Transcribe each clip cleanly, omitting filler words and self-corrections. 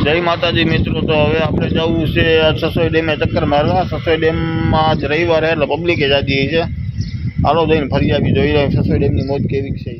जय माताजी मित्रों। तो हवे आपणे जवुं छे ससोई डेमे चक्कर मारवा। ससोई डेम में आज रविवार है એટલે पब्लिके जाती है। हालो जईने फरी आवी जोई ससोई डेमनी मोज केवी छे।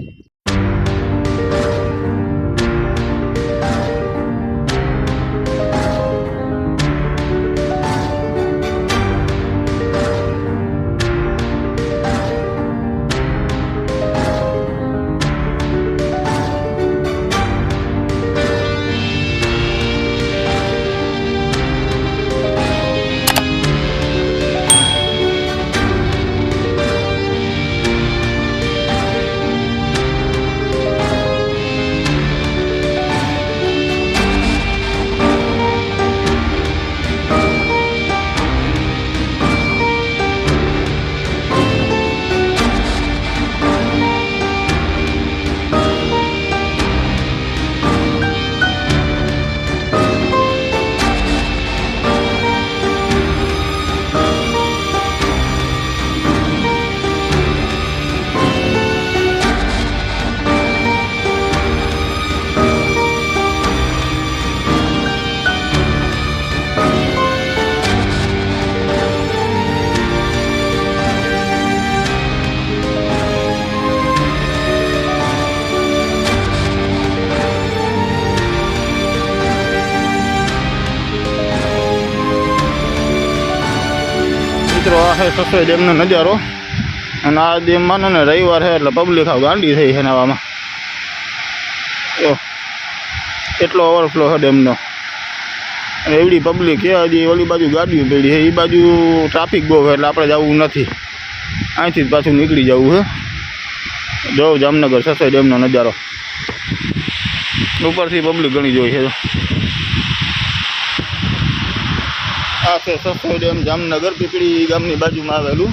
मित्रों आ है ससोई डेम नजारो। आ डेम मानो ने रविवार है એટલે पब्लिक आ गांडी थई है नवामां। एटलो ओवरफ्लो है डेम नो। एवडी पब्लिक है। हजी ओली बाजू गाड़ी पड़ी है। ई बाजू ट्राफिक बहुत है એટલે આપણે જવું નથી। અહીંથી જ પાછું નીકળી જવું છે। જો જામનગર સસોઈ ડેમનો નજારો ઉપરથી પબ્લિક ઘણી જોઈ છે। आ है ससोई डेम जामनगर पीपड़ी गामनी बाजू में आवेलू।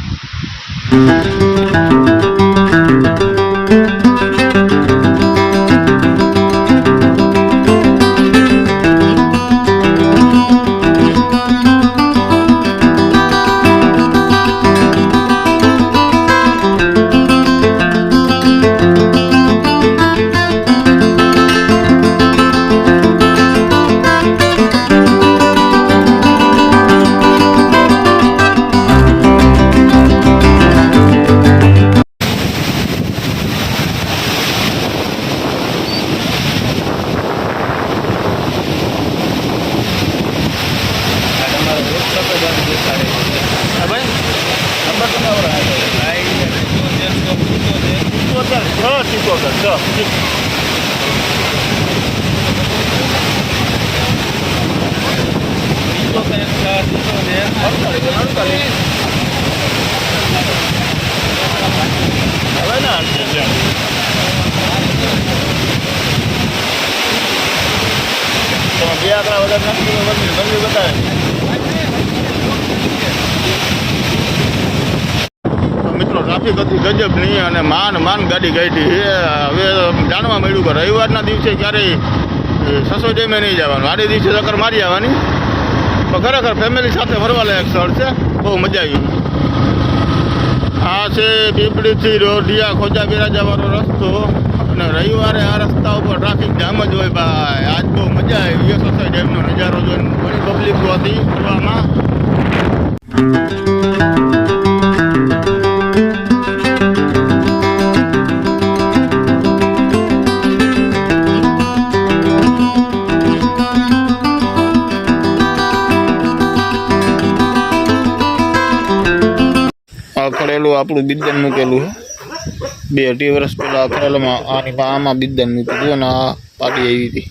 मित्रों ट्राफिक थी गजब नहीं अने मान मान गाड़ी गई थी। हवे जाणवा मळ्युं के रविवारना दिवसे क्यारेय ससोई डेमे नहीं जवानुं। आडे दिवसे चक्कर मारी आववानी। तो खरेखर फेमिली साथे फरवा लायक स्थळ छे। बहु मजा आई। आ छे पीपड़ी थी रोडिया खोजा बिराजा वाळो रस्तो अने रविवारे आ रस्ता पर ट्राफिक जाम ज होय भाई। आज बहु मजा आई। ससोई डेमनो नजारो जोईने घणी पब्लिक हती फरवामां। खड़ेलू आपणुं बिद्दन मूकेलू है। 2-2.5 वर्ष पहला खड़ेलामां आनी आमां बिद्दन मूक्युं आ पाटी आई थी।